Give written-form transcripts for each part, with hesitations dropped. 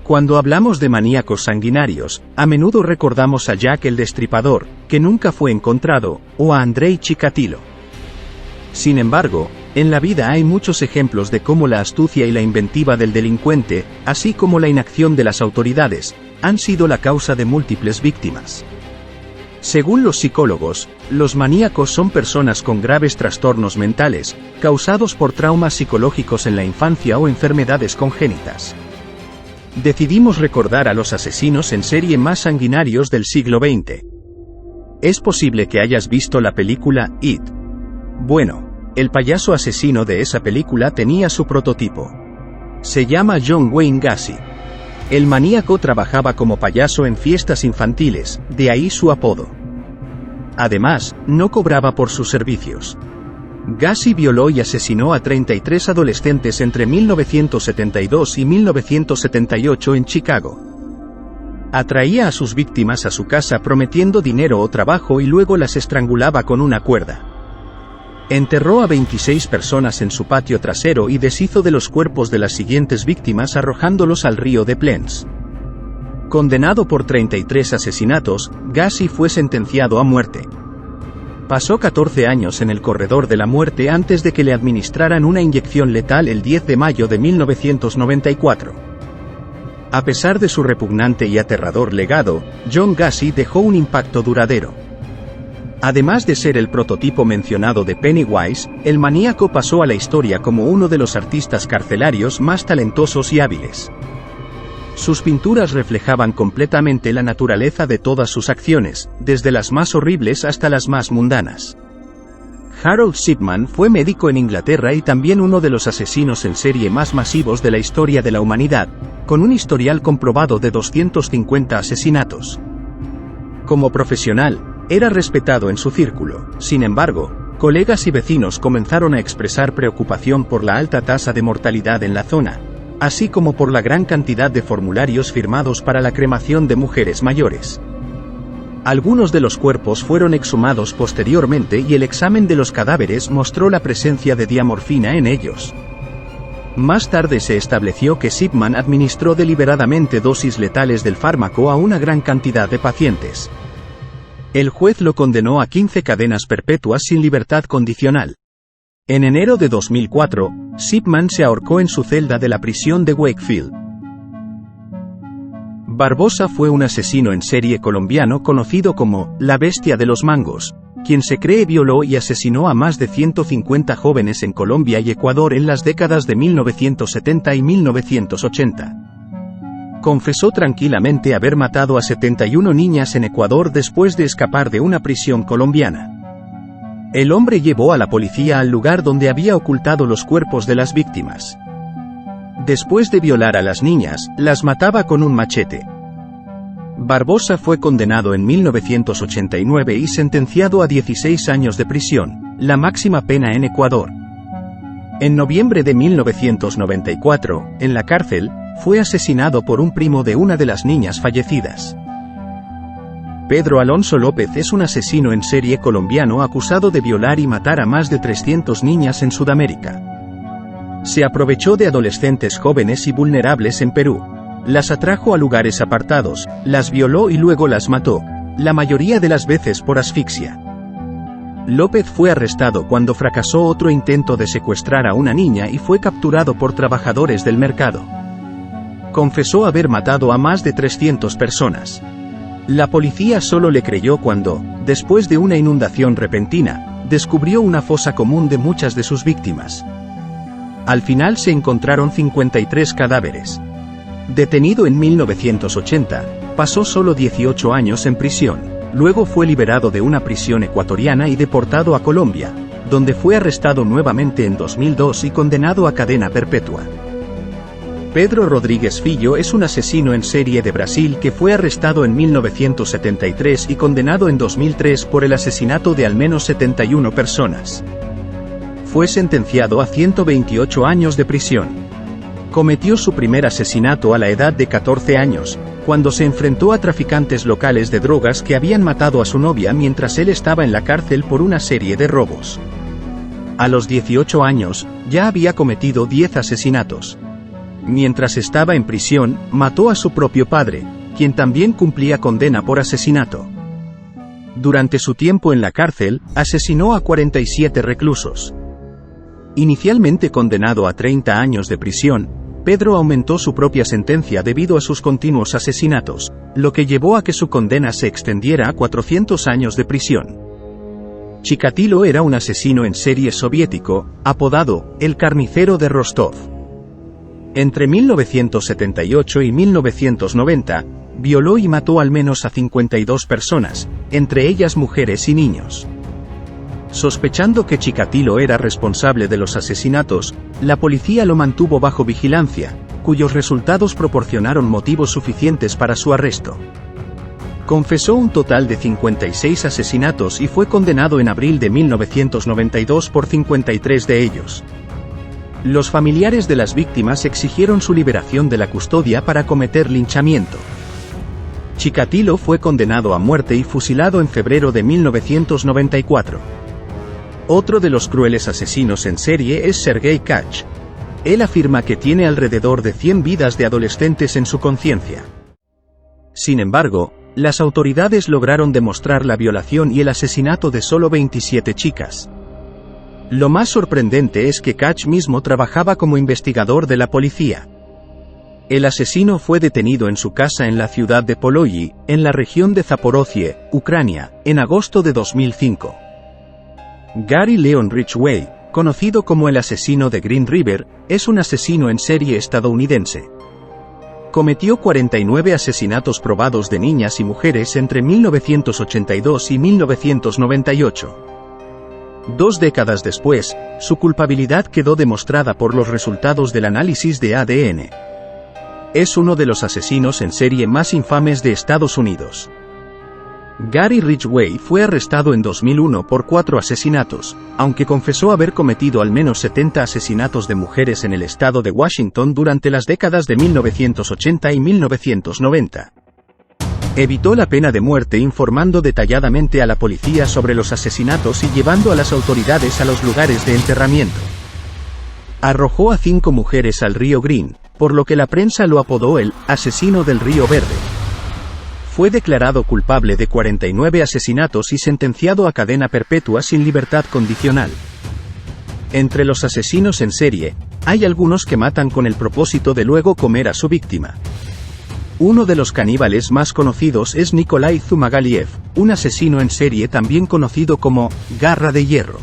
Cuando hablamos de maníacos sanguinarios, a menudo recordamos a Jack el Destripador, que nunca fue encontrado, o a Andrei Chikatilo. Sin embargo, en la vida hay muchos ejemplos de cómo la astucia y la inventiva del delincuente, así como la inacción de las autoridades, han sido la causa de múltiples víctimas. Según los psicólogos, los maníacos son personas con graves trastornos mentales, causados por traumas psicológicos en la infancia o enfermedades congénitas. Decidimos recordar a los asesinos en serie más sanguinarios del siglo XX. Es posible que hayas visto la película It. Bueno, el payaso asesino de esa película tenía su prototipo. Se llama John Wayne Gacy. El maníaco trabajaba como payaso en fiestas infantiles, de ahí su apodo. Además, no cobraba por sus servicios. Gacy violó y asesinó a 33 adolescentes entre 1972 y 1978 en Chicago. Atraía a sus víctimas a su casa prometiendo dinero o trabajo y luego las estrangulaba con una cuerda. Enterró a 26 personas en su patio trasero y deshizo de los cuerpos de las siguientes víctimas arrojándolos al río de Plains. Condenado por 33 asesinatos, Gacy fue sentenciado a muerte. Pasó 14 años en el corredor de la muerte antes de que le administraran una inyección letal el 10 de mayo de 1994. A pesar de su repugnante y aterrador legado, John Gacy dejó un impacto duradero. Además de ser el prototipo mencionado de Pennywise, el maníaco pasó a la historia como uno de los artistas carcelarios más talentosos y hábiles. Sus pinturas reflejaban completamente la naturaleza de todas sus acciones, desde las más horribles hasta las más mundanas. Harold Shipman fue médico en Inglaterra y también uno de los asesinos en serie más masivos de la historia de la humanidad, con un historial comprobado de 250 asesinatos. Como profesional, era respetado en su círculo. Sin embargo, colegas y vecinos comenzaron a expresar preocupación por la alta tasa de mortalidad en la zona, así como por la gran cantidad de formularios firmados para la cremación de mujeres mayores. Algunos de los cuerpos fueron exhumados posteriormente y el examen de los cadáveres mostró la presencia de diamorfina en ellos. Más tarde se estableció que Shipman administró deliberadamente dosis letales del fármaco a una gran cantidad de pacientes. El juez lo condenó a 15 cadenas perpetuas sin libertad condicional. En enero de 2004, Shipman se ahorcó en su celda de la prisión de Wakefield. Barbosa fue un asesino en serie colombiano conocido como la Bestia de los Mangos, quien se cree violó y asesinó a más de 150 jóvenes en Colombia y Ecuador en las décadas de 1970 y 1980. Confesó tranquilamente haber matado a 71 niñas en Ecuador después de escapar de una prisión colombiana. El hombre llevó a la policía al lugar donde había ocultado los cuerpos de las víctimas. Después de violar a las niñas, las mataba con un machete. Barbosa fue condenado en 1989 y sentenciado a 16 años de prisión, la máxima pena en Ecuador. En noviembre de 1994, en la cárcel, fue asesinado por un primo de una de las niñas fallecidas. Pedro Alonso López es un asesino en serie colombiano acusado de violar y matar a más de 300 niñas en Sudamérica. Se aprovechó de adolescentes jóvenes y vulnerables en Perú. Las atrajo a lugares apartados, las violó y luego las mató, la mayoría de las veces por asfixia. López fue arrestado cuando fracasó otro intento de secuestrar a una niña y fue capturado por trabajadores del mercado. Confesó haber matado a más de 300 personas. La policía solo le creyó cuando, después de una inundación repentina, descubrió una fosa común de muchas de sus víctimas. Al final se encontraron 53 cadáveres. Detenido en 1980, pasó solo 18 años en prisión, luego fue liberado de una prisión ecuatoriana y deportado a Colombia, donde fue arrestado nuevamente en 2002 y condenado a cadena perpetua. Pedro Rodríguez Filho es un asesino en serie de Brasil que fue arrestado en 1973 y condenado en 2003 por el asesinato de al menos 71 personas. Fue sentenciado a 128 años de prisión. Cometió su primer asesinato a la edad de 14 años, cuando se enfrentó a traficantes locales de drogas que habían matado a su novia mientras él estaba en la cárcel por una serie de robos. A los 18 años, ya había cometido 10 asesinatos. Mientras estaba en prisión, mató a su propio padre, quien también cumplía condena por asesinato. Durante su tiempo en la cárcel, asesinó a 47 reclusos. Inicialmente condenado a 30 años de prisión, Pedro aumentó su propia sentencia debido a sus continuos asesinatos, lo que llevó a que su condena se extendiera a 400 años de prisión. Chikatilo era un asesino en serie soviético, apodado el Carnicero de Rostov. Entre 1978 y 1990, violó y mató al menos a 52 personas, entre ellas mujeres y niños. Sospechando que Chikatilo era responsable de los asesinatos, la policía lo mantuvo bajo vigilancia, cuyos resultados proporcionaron motivos suficientes para su arresto. Confesó un total de 56 asesinatos y fue condenado en abril de 1992 por 53 de ellos. Los familiares de las víctimas exigieron su liberación de la custodia para cometer linchamiento. Chikatilo fue condenado a muerte y fusilado en febrero de 1994. Otro de los crueles asesinos en serie es Sergei Kach. Él afirma que tiene alrededor de 100 vidas de adolescentes en su conciencia. Sin embargo, las autoridades lograron demostrar la violación y el asesinato de solo 27 chicas. Lo más sorprendente es que Kach mismo trabajaba como investigador de la policía. El asesino fue detenido en su casa en la ciudad de Poloyi, en la región de Zaporozhye, Ucrania, en agosto de 2005. Gary Leon Ridgway, conocido como el asesino de Green River, es un asesino en serie estadounidense. Cometió 49 asesinatos probados de niñas y mujeres entre 1982 y 1998. 2 décadas después, su culpabilidad quedó demostrada por los resultados del análisis de ADN. Es uno de los asesinos en serie más infames de Estados Unidos. Gary Ridgway fue arrestado en 2001 por 4 asesinatos, aunque confesó haber cometido al menos 70 asesinatos de mujeres en el estado de Washington durante las décadas de 1980 y 1990. Evitó la pena de muerte informando detalladamente a la policía sobre los asesinatos y llevando a las autoridades a los lugares de enterramiento. Arrojó a 5 mujeres al río Green, por lo que la prensa lo apodó el asesino del río Verde. Fue declarado culpable de 49 asesinatos y sentenciado a cadena perpetua sin libertad condicional. Entre los asesinos en serie, hay algunos que matan con el propósito de luego comer a su víctima. Uno de los caníbales más conocidos es Nikolai Zhumagaliev, un asesino en serie también conocido como Garra de Hierro.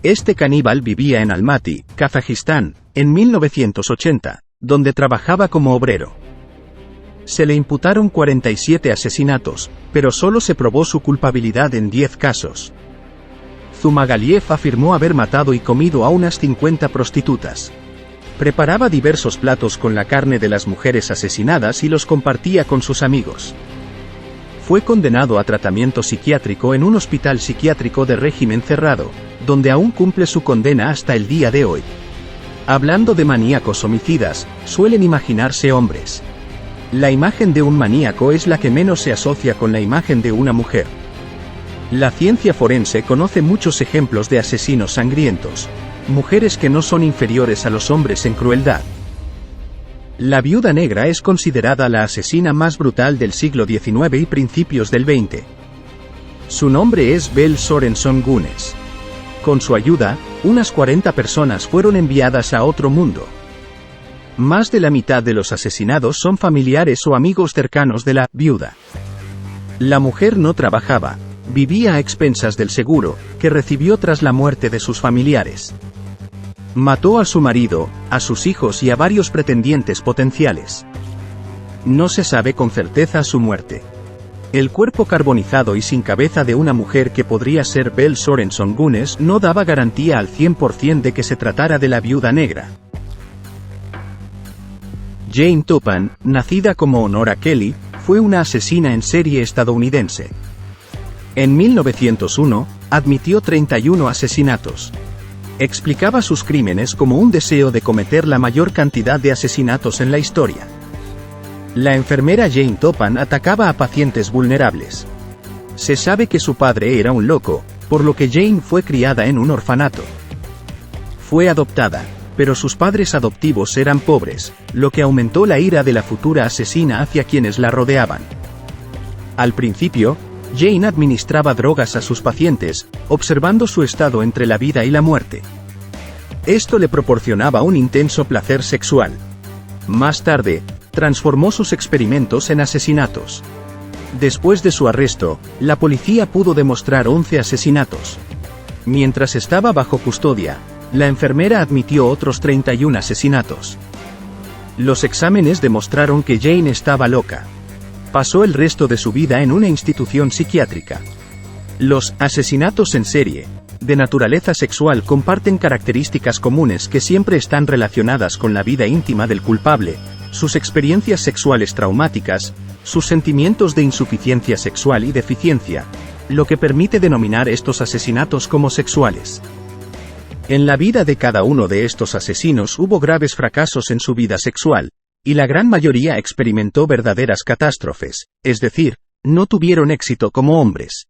Este caníbal vivía en Almaty, Kazajistán, en 1980, donde trabajaba como obrero. Se le imputaron 47 asesinatos, pero solo se probó su culpabilidad en 10 casos. Zhumagaliev afirmó haber matado y comido a unas 50 prostitutas. Preparaba diversos platos con la carne de las mujeres asesinadas y los compartía con sus amigos. Fue condenado a tratamiento psiquiátrico en un hospital psiquiátrico de régimen cerrado, donde aún cumple su condena hasta el día de hoy. Hablando de maníacos homicidas, suelen imaginarse hombres. La imagen de un maníaco es la que menos se asocia con la imagen de una mujer. La ciencia forense conoce muchos ejemplos de asesinos sangrientos, mujeres que no son inferiores a los hombres en crueldad. La Viuda Negra es considerada la asesina más brutal del siglo XIX y principios del XX. Su nombre es Belle Sorenson Gunes. Con su ayuda, unas 40 personas fueron enviadas a otro mundo. Más de la mitad de los asesinados son familiares o amigos cercanos de la viuda. La mujer no trabajaba, vivía a expensas del seguro, que recibió tras la muerte de sus familiares. Mató a su marido, a sus hijos y a varios pretendientes potenciales. No se sabe con certeza su muerte. El cuerpo carbonizado y sin cabeza de una mujer que podría ser Belle Sorenson Gunes no daba garantía al 100% de que se tratara de la Viuda Negra. Jane Toppan, nacida como Honora Kelly, fue una asesina en serie estadounidense. En 1901, admitió 31 asesinatos. Explicaba sus crímenes como un deseo de cometer la mayor cantidad de asesinatos en la historia. La enfermera Jane Toppan atacaba a pacientes vulnerables. Se sabe que su padre era un loco, por lo que Jane fue criada en un orfanato. Fue adoptada, pero sus padres adoptivos eran pobres, lo que aumentó la ira de la futura asesina hacia quienes la rodeaban. Al principio, Jane administraba drogas a sus pacientes, observando su estado entre la vida y la muerte. Esto le proporcionaba un intenso placer sexual. Más tarde, transformó sus experimentos en asesinatos. Después de su arresto, la policía pudo demostrar 11 asesinatos. Mientras estaba bajo custodia, la enfermera admitió otros 31 asesinatos. Los exámenes demostraron que Jane estaba loca. Pasó el resto de su vida en una institución psiquiátrica. Los asesinatos en serie, de naturaleza sexual, comparten características comunes que siempre están relacionadas con la vida íntima del culpable, sus experiencias sexuales traumáticas, sus sentimientos de insuficiencia sexual y deficiencia, lo que permite denominar estos asesinatos como sexuales. En la vida de cada uno de estos asesinos hubo graves fracasos en su vida sexual, y la gran mayoría experimentó verdaderas catástrofes, es decir, no tuvieron éxito como hombres.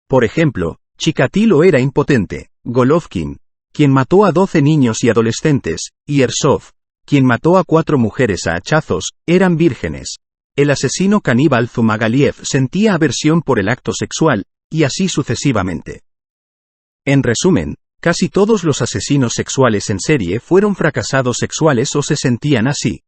Por ejemplo, Chikatilo era impotente, Golovkin, quien mató a 12 niños y adolescentes, y Ersov, quien mató a 4 mujeres a hachazos, eran vírgenes. El asesino caníbal Zhumagaliev sentía aversión por el acto sexual, y así sucesivamente. En resumen, casi todos los asesinos sexuales en serie fueron fracasados sexuales o se sentían así.